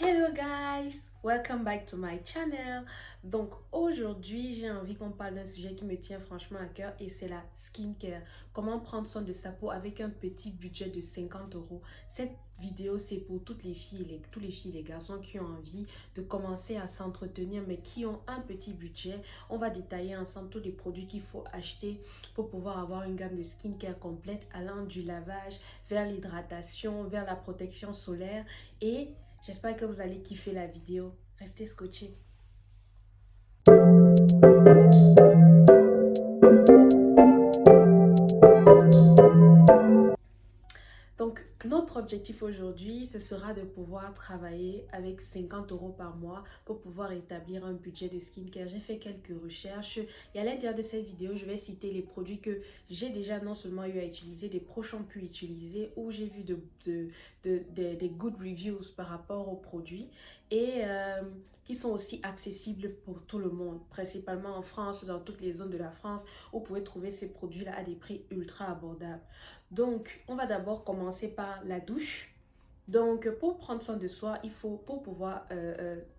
Hello guys, welcome back to my channel. Donc aujourd'hui, j'ai envie qu'on parle d'un sujet qui me tient franchement à cœur et c'est la skincare. Comment prendre soin de sa peau avec un petit budget de 50 euros. Cette vidéo, c'est pour toutes les filles et tous les filles et les garçons qui ont envie de commencer à s'entretenir mais qui ont un petit budget. On va détailler ensemble tous les produits qu'il faut acheter pour pouvoir avoir une gamme de skincare complète allant du lavage vers l'hydratation, vers la protection solaire et j'espère que vous allez kiffer la vidéo. Restez scotchés. Donc, notre objectif aujourd'hui, ce sera de pouvoir travailler avec 50 euros par mois pour pouvoir établir un budget de skincare. J'ai fait quelques recherches et à l'intérieur de cette vidéo, je vais citer les produits que j'ai déjà non seulement eu à utiliser, des proches ont pu utiliser ou j'ai vu des good reviews par rapport aux produits et qui sont aussi accessibles pour tout le monde, principalement en France, dans toutes les zones de la France, où vous pouvez trouver ces produits-là à des prix ultra abordables. Donc, on va d'abord commencer par la douche. Donc, pour prendre soin de soi, pour pouvoir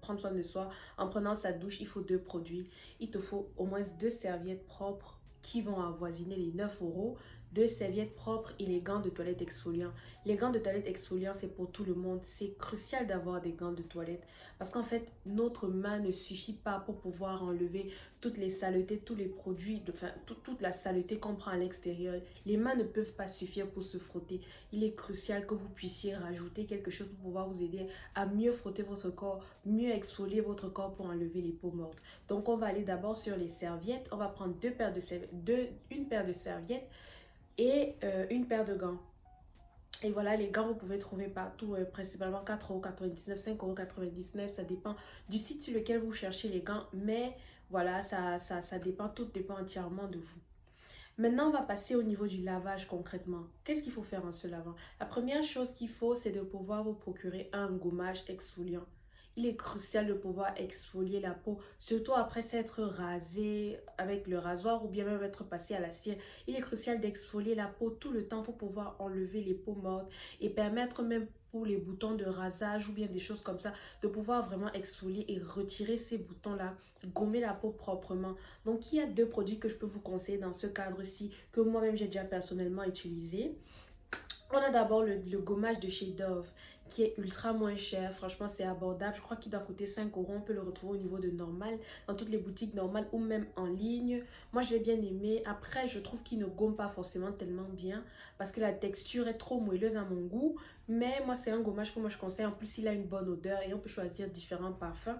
prendre soin de soi, en prenant sa douche, il faut deux produits. Il te faut au moins deux serviettes propres qui vont avoisiner les 9 euros. Deux serviettes propres et les gants de toilette exfoliants. Les gants de toilette exfoliants, c'est pour tout le monde. C'est crucial d'avoir des gants de toilette parce qu'en fait, notre main ne suffit pas pour pouvoir enlever toutes les saletés, tous les produits, toute la saleté qu'on prend à l'extérieur. Les mains ne peuvent pas suffire pour se frotter. Il est crucial que vous puissiez rajouter quelque chose pour pouvoir vous aider à mieux frotter votre corps, mieux exfolier votre corps pour enlever les peaux mortes. Donc, on va aller d'abord sur les serviettes. On va prendre une paire de serviettes et une paire de gants. Et voilà, les gants, vous pouvez trouver partout, principalement 4,99 €, 5,99 €, ça dépend du site sur lequel vous cherchez les gants. Mais voilà, ça dépend, tout dépend entièrement de vous. Maintenant, on va passer au niveau du lavage concrètement. Qu'est-ce qu'il faut faire en se lavant? La première chose qu'il faut, c'est de pouvoir vous procurer un gommage exfoliant. Il est crucial de pouvoir exfolier la peau, surtout après s'être rasé avec le rasoir ou bien même être passé à la cire. Il est crucial d'exfolier la peau tout le temps pour pouvoir enlever les peaux mortes et permettre même pour les boutons de rasage ou bien des choses comme ça, de pouvoir vraiment exfolier et retirer ces boutons-là, gommer la peau proprement. Donc, il y a deux produits que je peux vous conseiller dans ce cadre-ci, que moi-même j'ai déjà personnellement utilisé. On a d'abord le gommage de chez Dove qui est ultra moins cher. Franchement, c'est abordable. Je crois qu'il doit coûter 5 euros. On peut le retrouver au niveau de normal, dans toutes les boutiques normales ou même en ligne. Moi, je l'ai bien aimé. Après, je trouve qu'il ne gomme pas forcément tellement bien parce que la texture est trop moelleuse à mon goût. Mais moi, c'est un gommage que moi je conseille. En plus, il a une bonne odeur et on peut choisir différents parfums.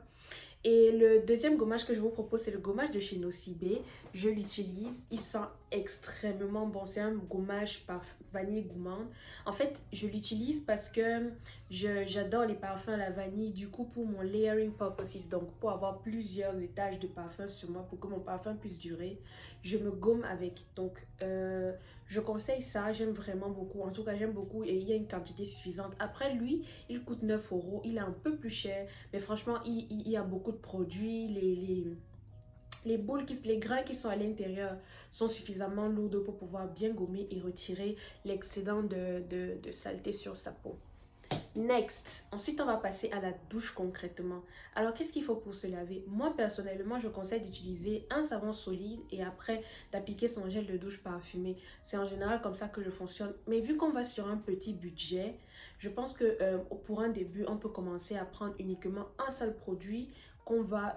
Et le deuxième gommage que je vous propose, c'est le gommage de chez Nocibé. Je l'utilise, il sent extrêmement bon. C'est un gommage par vanille gourmande. En fait, je l'utilise parce que j'adore les parfums à la vanille. Du coup, pour mon layering purposes, donc pour avoir plusieurs étages de parfum sur moi, pour que mon parfum puisse durer, je me gomme avec. Donc, je conseille ça, j'aime vraiment beaucoup. En tout cas, j'aime beaucoup et il y a une quantité suffisante. Après, lui, il coûte 9 euros. Il est un peu plus cher. Mais franchement, il y a beaucoup de produits. Les boules, les grains qui sont à l'intérieur sont suffisamment lourds pour pouvoir bien gommer et retirer l'excédent de saleté sur sa peau. Next, ensuite on va passer à la douche concrètement. Alors qu'est-ce qu'il faut pour se laver? Moi personnellement, je conseille d'utiliser un savon solide et après d'appliquer son gel de douche parfumé. C'est en général comme ça que je fonctionne. Mais vu qu'on va sur un petit budget, je pense que pour un début, on peut commencer à prendre uniquement un seul produit qu'on va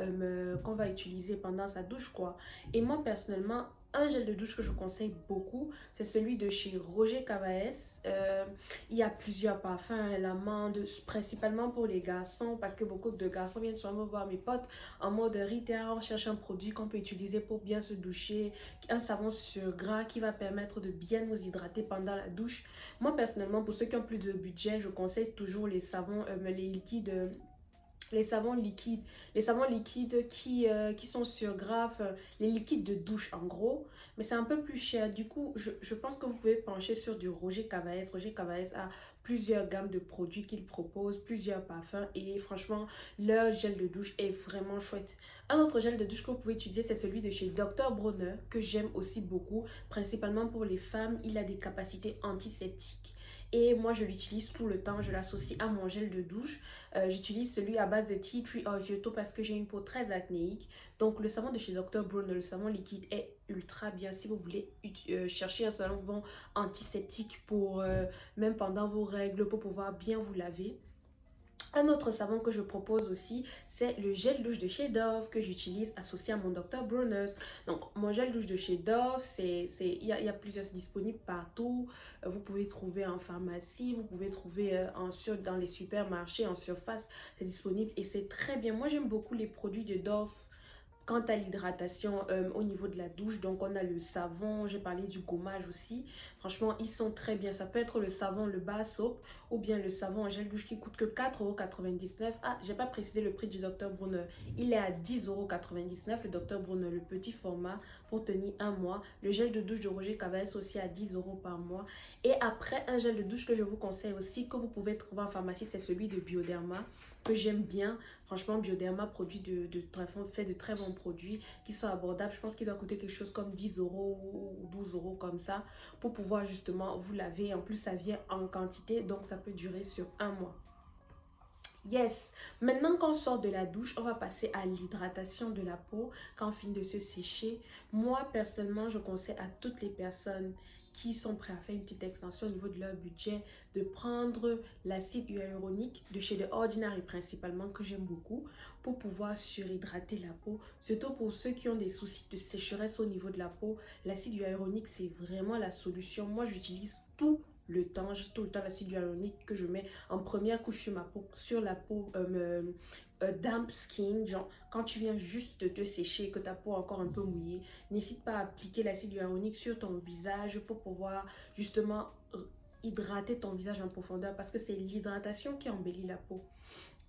utiliser pendant sa douche quoi. Et moi personnellement, un gel de douche que je conseille beaucoup, c'est celui de chez Roger Cavaes. Il y a plusieurs parfums, l'amande, principalement pour les garçons, parce que beaucoup de garçons viennent souvent me voir, mes potes, en mode Rita, on cherche un produit qu'on peut utiliser pour bien se doucher, un savon sur gras qui va permettre de bien nous hydrater pendant la douche. Moi, personnellement, pour ceux qui ont plus de budget, je conseille toujours les savons, les liquides. Les savons liquides qui sont sur graphe, les liquides de douche en gros, mais c'est un peu plus cher. Du coup, je pense que vous pouvez pencher sur du Roger Cavaes. Roger Cavaes a plusieurs gammes de produits qu'il propose, plusieurs parfums et franchement, leur gel de douche est vraiment chouette. Un autre gel de douche que vous pouvez utiliser, c'est celui de chez Dr. Bronner que j'aime aussi beaucoup, principalement pour les femmes. Il a des capacités antiseptiques. et moi je l'utilise tout le temps, je l'associe à mon gel de douche. J'utilise celui à base de tea tree oil, surtout parce que j'ai une peau très acnéique. Donc le savon de chez Dr. Bronner, le savon liquide est ultra bien si vous voulez chercher un savon antiseptique pour même pendant vos règles, pour pouvoir bien vous laver. Un autre savon que je propose aussi, c'est le gel douche de chez Dove que j'utilise associé à mon Dr. Bronner's. Donc, mon gel douche de chez Dove, il y a plusieurs disponibles partout. Vous pouvez trouver en pharmacie, vous pouvez trouver dans les supermarchés, en surface, c'est disponible et c'est très bien. Moi, j'aime beaucoup les produits de Dove. Quant à l'hydratation au niveau de la douche, donc on a le savon, j'ai parlé du gommage aussi. Franchement, ils sont très bien. Ça peut être le savon, le bar soap ou bien le savon en gel douche qui coûte que 4,99 €. Ah, j'ai pas précisé le prix du Dr. Bronner. Il est à 10,99 € le Dr. Bronner, le petit format pour tenir un mois. Le gel de douche de Roger Cavalier aussi à 10 € par mois. Et après, un gel de douche que je vous conseille aussi, que vous pouvez trouver en pharmacie, c'est celui de Bioderma que j'aime bien. Franchement, Bioderma fait de très bons produits qui sont abordables. Je pense qu'il doit coûter quelque chose comme 10 € ou 12 € comme ça pour pouvoir justement vous laver. En plus, ça vient en quantité, donc ça peut durer sur un mois. Yes, maintenant qu'on sort de la douche, on va passer à l'hydratation de la peau quand on finit de se sécher. Moi, personnellement, je conseille à toutes les personnes qui sont prêtes à faire une petite extension au niveau de leur budget de prendre l'acide hyaluronique de chez The Ordinary principalement, que j'aime beaucoup, pour pouvoir surhydrater la peau. Surtout pour ceux qui ont des soucis de sécheresse au niveau de la peau, l'acide hyaluronique, c'est vraiment la solution. Moi, j'utilise le temps. J'ai tout le temps l'acide hyaluronique que je mets en première couche sur ma peau, sur la peau damp skin. Genre, quand tu viens juste de te sécher, que ta peau est encore un peu mouillée, n'hésite pas à appliquer l'acide hyaluronique sur ton visage pour pouvoir justement hydrater ton visage en profondeur parce que c'est l'hydratation qui embellit la peau.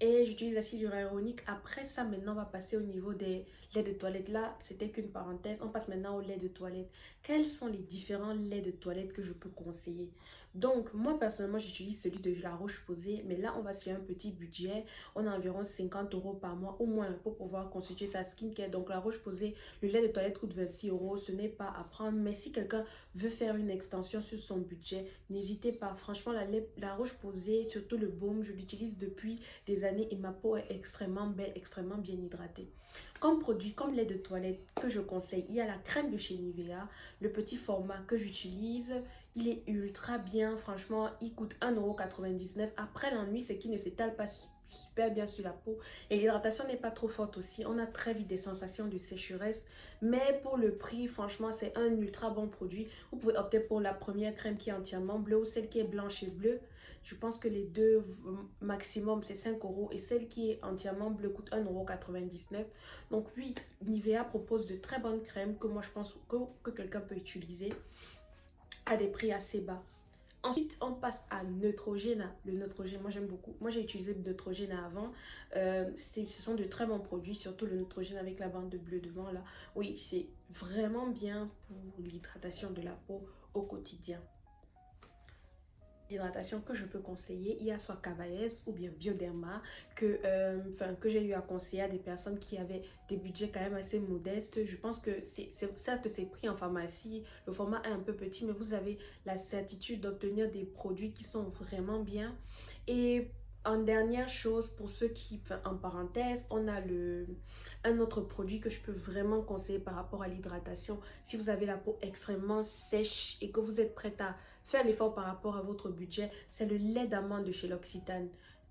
Et j'utilise l'acide hyaluronique. Après ça, maintenant, on va passer au niveau des laits de toilette. Là, c'était qu'une parenthèse. On passe maintenant au lait de toilette. Quels sont les différents laits de toilette que je peux conseiller? Donc, moi, personnellement, j'utilise celui de La Roche-Posay. Mais là, on va sur un petit budget. On a environ 50 € par mois au moins pour pouvoir constituer sa skincare. Donc, La Roche-Posay, le lait de toilette coûte 26 €. Ce n'est pas à prendre. Mais si quelqu'un veut faire une extension sur son budget, n'hésitez pas. Franchement, la Roche-Posay, surtout le baume, je l'utilise depuis des années et ma peau est extrêmement belle, extrêmement bien hydratée. Comme produit, comme lait de toilette que je conseille, il y a la crème de chez Nivea, le petit format que j'utilise. Il est ultra bien, franchement, il coûte 1,99 €. Après, l'ennui, c'est qu'il ne s'étale pas super bien sur la peau et l'hydratation n'est pas trop forte aussi. On a très vite des sensations de sécheresse, mais pour le prix, franchement, c'est un ultra bon produit. Vous pouvez opter pour la première crème qui est entièrement bleue ou celle qui est blanche et bleue. Je pense que les deux maximum, c'est 5 € et celle qui est entièrement bleue coûte 1,99 €. Donc oui, Nivea propose de très bonnes crèmes que moi je pense que quelqu'un peut utiliser à des prix assez bas. Ensuite, on passe à Neutrogena. Le Neutrogena, moi j'aime beaucoup. Moi j'ai utilisé le Neutrogena avant. Ce sont de très bons produits, surtout le Neutrogena avec la bande de bleu devant là. Oui, c'est vraiment bien pour l'hydratation de la peau au quotidien. L'hydratation que je peux conseiller, il y a soit Cavaes ou bien Bioderma que j'ai eu à conseiller à des personnes qui avaient des budgets quand même assez modestes. Je pense que certes c'est pris en pharmacie, le format est un peu petit, mais vous avez la certitude d'obtenir des produits qui sont vraiment bien. Et en dernière chose, pour ceux qui, enfin, en parenthèse, on a un autre produit que je peux vraiment conseiller par rapport à l'hydratation. Si vous avez la peau extrêmement sèche et que vous êtes prête à faire l'effort par rapport à votre budget, c'est le lait d'amande de chez L'Occitane.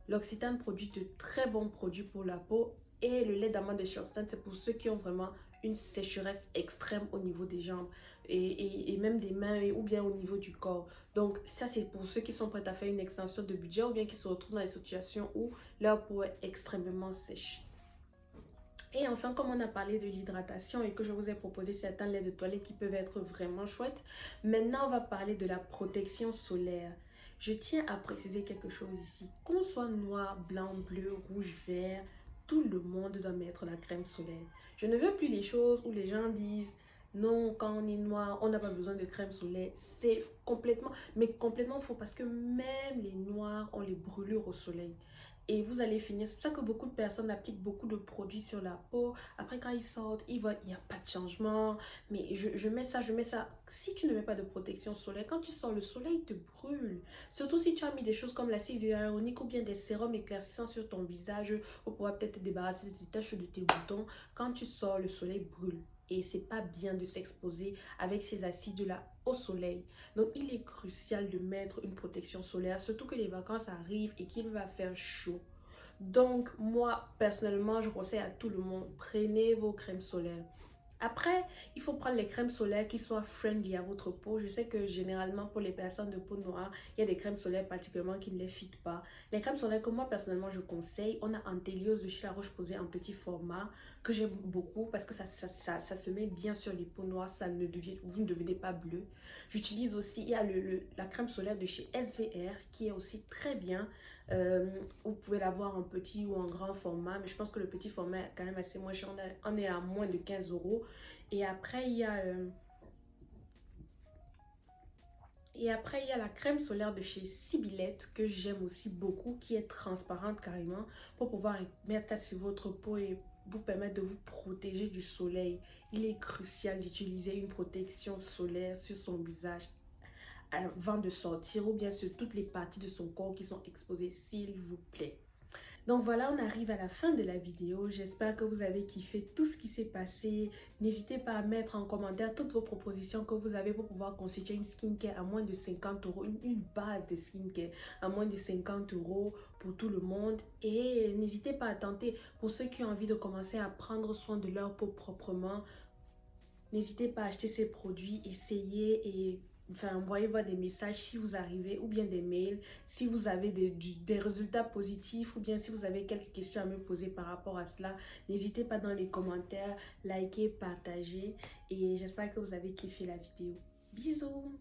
L'Occitane produit de très bons produits pour la peau et le lait d'amande de chez L'Occitane, c'est pour ceux qui ont vraiment une sécheresse extrême au niveau des jambes et même des mains ou bien au niveau du corps. Donc ça, c'est pour ceux qui sont prêts à faire une extension de budget ou bien qui se retrouvent dans des situations où leur peau est extrêmement sèche. Et enfin, comme on a parlé de l'hydratation et que je vous ai proposé certains laits de toilette qui peuvent être vraiment chouettes, maintenant on va parler de la protection solaire. Je tiens à préciser quelque chose ici. Qu'on soit noir, blanc, bleu, rouge, vert, tout le monde doit mettre la crème solaire. Je ne veux plus les choses où les gens disent non, quand on est noir, on n'a pas besoin de crème solaire. C'est complètement, mais complètement faux parce que même les noirs ont les brûlures au soleil. et vous allez finir. C'est pour ça que beaucoup de personnes appliquent beaucoup de produits sur la peau. Après, quand ils sortent, ils voient, il n'y a pas de changement. Mais je mets ça, je mets ça. Si tu ne mets pas de protection solaire, quand tu sors, le soleil te brûle. Surtout si tu as mis des choses comme l'acide hyaluronique ou bien des sérums éclaircissants sur ton visage pour pouvoir peut-être te débarrasser de tes taches ou de tes boutons. Quand tu sors, le soleil brûle. Et c'est pas bien de s'exposer avec ces acides-là au soleil. Donc, il est crucial de mettre une protection solaire, surtout que les vacances arrivent et qu'il va faire chaud. Donc, moi, personnellement, je conseille à tout le monde, prenez vos crèmes solaires. Après, il faut prendre les crèmes solaires qui soient friendly à votre peau. Je sais que généralement, pour les personnes de peau noire, il y a des crèmes solaires particulièrement qui ne les fit pas. Les crèmes solaires que moi, personnellement, je conseille, on a Antéliose de chez La Roche-Posay en petit format que j'aime beaucoup parce que ça se met bien sur les peaux noires. Vous ne devenez pas bleu. J'utilise aussi, il y a la crème solaire de chez SVR qui est aussi très bien. Vous pouvez l'avoir en petit ou en grand format, mais je pense que le petit format est quand même assez moins cher. On est à moins de 15 euros. Et après, il y a la crème solaire de chez Sibylette que j'aime aussi beaucoup, qui est transparente carrément pour pouvoir mettre ça sur votre peau et vous permettre de vous protéger du soleil. Il est crucial d'utiliser une protection solaire sur son visage avant de sortir ou bien sur toutes les parties de son corps qui sont exposées, s'il vous plaît. Donc voilà, on arrive à la fin de la vidéo. J'espère que vous avez kiffé tout ce qui s'est passé. N'hésitez pas à mettre en commentaire toutes vos propositions que vous avez pour pouvoir constituer une skincare à moins de 50 euros, une base de skincare à moins de 50 euros pour tout le monde. Et n'hésitez pas à tenter pour ceux qui ont envie de commencer à prendre soin de leur peau proprement. N'hésitez pas à acheter ces produits, essayez et envoyez-moi des messages si vous arrivez ou bien des mails si vous avez des résultats positifs ou bien si vous avez quelques questions à me poser par rapport à cela. N'hésitez pas dans les commentaires, likez, partagez et j'espère que vous avez kiffé la vidéo. Bisous!